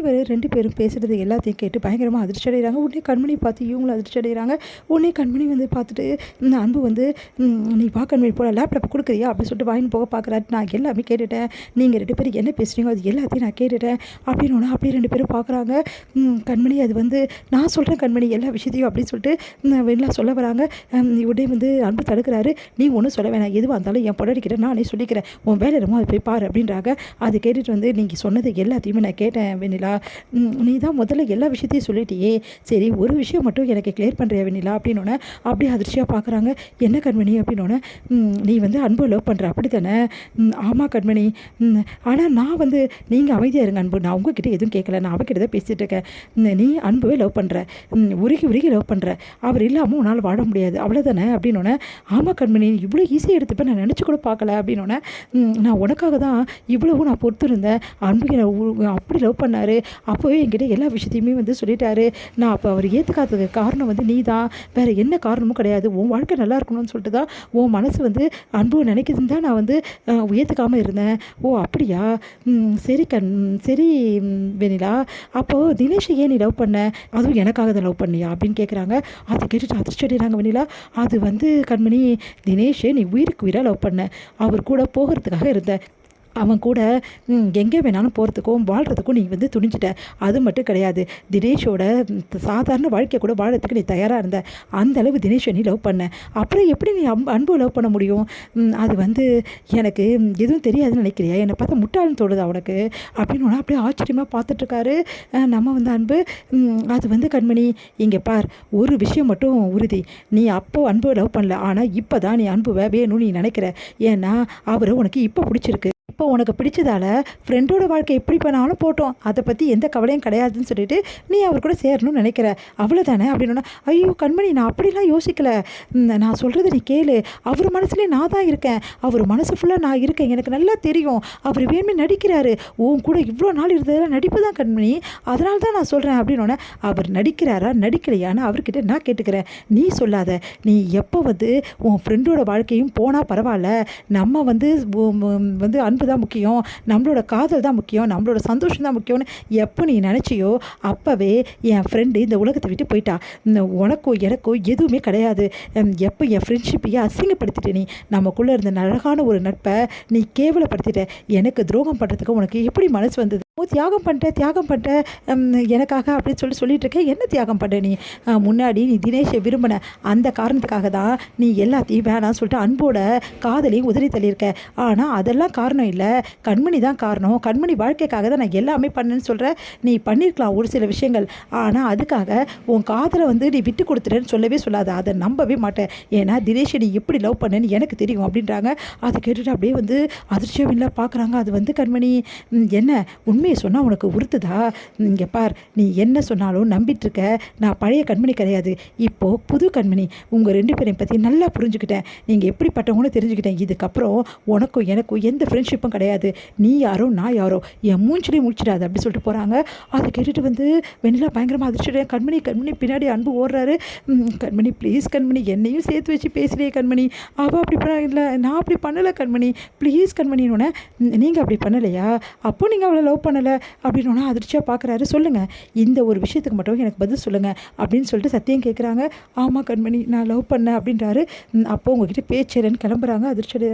இவர் 2 பேரும் பேசுறது எல்லாத்தையும் கேட்டு பயங்கரமா அதிர்ச்சி அடைகிறாங்க. உடனே கண்மணி பார்த்து இவங்களும் அதிர்ச்சி அடைகிறாங்க. உடனே கண்மணி வந்து பார்த்துட்டு அன்பு வந்து "நீ வா கண்மணி போல லேப்டாப் கொடுக்குறியா?" அப்படின்னு சொல்லிட்டு வாங்கின்னு போக பார்க்குறாரு. "நான் எல்லாமே கேட்டுட்டேன். நீங்கள் 2 பேரும் என்ன பேசுகிறீங்க அது எல்லாத்தையும் நான் கேட்டுட்டேன்." அப்படின்னோடனே அப்படியே 2 பேரும் பார்க்குறாங்க. கண்மணி அது வந்து "நான் சொல்கிறேன் கண்மணி எல்லா விஷயத்தையும்" அப்படின்னு சொல்லிட்டு வெண்ணிலா சொல்ல வராங்க. உடனே வந்து அன்பு தடுக்கிறாரு. "நீ ஒன்றும் சொல்ல வேணாம். எதுவாக இருந்தாலும் என் பொண்டாட்டிக்கிட்ட நானே சொல்லிக்கிறேன். உன் வேலை என்னமோ அதை போய் பாரு" அப்படின்றாங்க. அதை கேட்டுட்டு வந்து "நீங்கள் சொன்னது எல்லாத்தையுமே நான் கேட்டேன் வெண்ணிலா. நீ தான் முதல்ல எல்லா விஷயத்தையும் சொல்லிட்டியே. சரி ஒரு விஷயம் மட்டும் எனக்கு கிளியர் பண்ணுறியா வெண்ணிலா?" அப்படின்னோடனே அப்படியே அதிர்ச்சியாக பார்க்குறாங்க. "என்ன கண்மணி?" அப்படின்னோடனே "நீ வந்து அன்பு லவ் பண்ணுற அப்படி தானே?" "ஆமாம் கண்மணி. ஆனால் நான் வந்து நீங்கள் அமைதியாக இருங்க அன்பு. நான் உங்ககிட்ட எதுவும் கேட்கல. நான் அவகிட்ட தான் பேசிகிட்டு இருக்கேன். நீ அன்புவே லவ் பண்ணுற. உருகி உருகி லவ் பண்ணுற. அவர் இல்லாமல் உன்னால் வாழ முடியாது அவ்வளோதானே?" அப்படின்னோடனே "ஆமாம் கண்மணி. இவ்வளோ ஈஸியாக எடுத்துப்பேன் நான் நினச்சி கூட பார்க்கல." அப்படின்னோடனே "நான் உனக்காக தான் இவ்வளவும் நான் பொறுத்து இருந்தேன். அன்பு என்னை அப்படி லவ் பண்ணார். அப்போவே என்கிட்ட எல்லா விஷயத்தையுமே வந்து சொல்லிட்டாரு. நான் அப்போ அவர் ஏற்றுக்காததுக்கு காரணம் வந்து நீ தான். வேறு என்ன காரணமும் கிடையாது. உன் வாழ்க்கை நல்லா இருக்கணும்னு சொல்லிட்டு தான் உன் மனசு வந்து அன்பு நினைக்குதுன்னு தான் நான் வந்து ஏற்றுக்காமல் இருந்தேன்." "ஓ அப்படியா? சரி வெண்ணிலா. அப்போது தினேஷை ஏன் நீ லவ் பண்ண? அதுவும் எனக்காக தான் லவ் பண்ணியா?" அப்படின்னு கேட்குறாங்க. அதை கேட்டுட்டு அதிர்ச்சி அடைகிறாங்க வெண்ணிலா. "அது வந்து கண்மணி, தினேஷை நீ உயிருக்கு உயிராக லவ் பண்ண. அவர் கூட போகிறதுக்காக இருந்த. அவன் கூட எங்கே வேணாலும் போகிறதுக்கும் வாழ்கிறதுக்கும் நீ வந்து துணிஞ்சிட்ட. அது மட்டும் கிடையாது. தினேஷோட சாதாரண வாழ்க்கையை கூட வாழறதுக்கு நீ தயாராக இருந்த. அந்த அளவு தினேஷை நீ லவ் பண்ண. அப்புறம் எப்படி நீ அன்பு லவ் பண்ண முடியும்? அது வந்து எனக்கு எதுவும் தெரியாதுன்னு நினைக்கிறியா? என்னை பார்த்தா முட்டாள்னு தோணுதா உனக்கு?" அப்படின்னு அப்படியே ஆச்சரியமாக பார்த்துட்ருக்காரு நம்ம வந்து அன்பு. அது வந்து கண்மணி இங்கே பார், ஒரு விஷயம் மட்டும் உறுதி. நீ அப்போ அன்பு லவ் பண்ணல. ஆனால் இப்போ தான் நீ அன்புவை வேணும்னு நீ நினைக்கிற. ஏன்னா அவரை உனக்கு இப்போ பிடிச்சிருக்கு. இப்போ உனக்கு பிடிச்சதால ஃப்ரெண்டோட வாழ்க்கை எப்படி பண்ணாலும் போட்டோம், அதை பற்றி எந்த கவலையும் கிடையாதுன்னு சொல்லிட்டு நீ அவர் கூட சேரணும்னு நினைக்கிற. அவ்வளோதானே?" அப்படின்னா "ஐயோ கண்மணி, நான் அப்படிலாம் யோசிக்கலை. நான் சொல்கிறத நீ கேளு. அவர் மனசுலேயே நான் தான் இருக்கேன். அவர் மனசு ஃபுல்லாக நான் இருக்கேன். எனக்கு நல்லா தெரியும். அவர் வேணுமே நடிக்கிறாரு. உன் கூட இவ்வளோ நாள் இருந்ததெல்லாம் நடிப்பு தான் கண்மணி. அதனால தான் நான் சொல்கிறேன்." அப்படின்னோடனே "அவர் நடிக்கிறாரா நடிக்கலையான்னு அவர்கிட்ட நான் கேட்டுக்கிறேன். நீ சொல்லாத. நீ எப்போ வந்து உன் ஃப்ரெண்டோட வாழ்க்கையும் போனால் பரவாயில்ல. நம்ம வந்து அன்பு தான் முக்கியம், நம்மளோட காதல் தான் முக்கியம், நம்மளோட சந்தோஷம் தான் முக்கியம்னு எப்போ நீ நினச்சியோ அப்போவே என் ஃப்ரெண்டு இந்த உலகத்தை விட்டு போயிட்டா. உனக்கோ எனக்கோ எதுவுமே கிடையாது. எப்போ என் ஃப்ரெண்ட்ஷிப்பையே அசிங்கப்படுத்திட்ட. நீ நமக்குள்ளே இருந்த அழகான ஒரு நட்பை நீ கேவலப்படுத்திட்ட. எனக்கு துரோகம் பண்ணுறதுக்கு உனக்கு எப்படி மனசு வந்தது? தியாகம் பண்ணிட்ட எனக்காக அப்படின்னு சொல்லிட்டு இருக்கேன். என்ன தியாகம் பண்ண நீ? முன்னாடி நீ தினேஷை விரும்பின அந்த காரணத்துக்காக தான் நீ எல்லாத்தையும் வேணாம்னு சொல்லிட்டு அன்போட காதலையும் உதறி தள்ளியிருக்க. ஆனால் அதெல்லாம் காரணம் இல்லை, கண்மணி தான் காரணம். கண்மணி வாழ்க்கைக்காக தான் நான் எல்லாமே பண்ணேன்னு சொல்கிறேன். நீ பண்ணியிருக்கலாம் ஒரு சில விஷயங்கள். ஆனால் அதுக்காக உன் காதலை வந்து நீ விட்டு கொடுத்துட்டேன்னு சொல்லவே சொல்லாத. அதை நம்பவே மாட்டேன். ஏன்னா தினேஷை நீ எப்படி லவ் பண்ணேன்னு எனக்கு தெரியும் அப்படின்றாங்க. அதை கேட்டுட்டு அப்படியே வந்து அதிர்ச்சியாக பார்க்குறாங்க. அது வந்து கண்மணி என்ன உண்மையை சொன்னால் உனக்கு உறுத்துதா? இங்கே பார், நீ என்ன சொன்னாலும் நம்பிட்டுருக்க. நான் பழைய கண்மணி கிடையாது, இப்போது புது கண்மணி. உங்கள் 2 பேரையும் பற்றி நல்லா புரிஞ்சுக்கிட்டேன். நீங்கள் எப்படிப்பட்டவங்களும் தெரிஞ்சுக்கிட்டேன். இதுக்கப்புறம் உனக்கும் எனக்கும் எந்த ஃப்ரெண்ட்ஷிப்பும் கிடையாது. நீ யாரோ நான் யாரோ, என் மூஞ்சிலே முடிச்சிடாது அப்படி சொல்லிட்டு போகிறாங்க. அதை கேட்டுட்டு வந்து வெண்ணிலா பயங்கரமாக அதிர்ச்சிடுறேன். கண்மணி பின்னாடி அன்பு ஓடுறாரு. "கண்மணி ப்ளீஸ் கண்மணி, என்னையும் சேர்த்து வச்சு பேசுகிறே கண்மணி. அவள் அப்படி இல்லை, நான் அப்படி பண்ணலை கண்மணி, ப்ளீஸ் கண்மணின்னு." "நீங்கள் அப்படி பண்ணலையா? அப்போ நீங்கள் அவளை லவ் பண்ணலை?" அப்படின்னா அதிர்ச்சியாக பார்க்குறாரு. "சொல்லுங்கள், இந்த ஒரு விஷயத்துக்கு மட்டும் எனக்கு பதில் சொல்லுங்கள்." அப்படின்னு சொல்லிட்டு சத்தியம் கேட்குறாங்க. "ஆமாம் கண்மணி, நான் லவ் பண்ணேன்." அப்படின்றாரு. அப்போ உங்ககிட்ட பேச்சேன்னு கிளம்புறாங்க அதிர்ச்சி.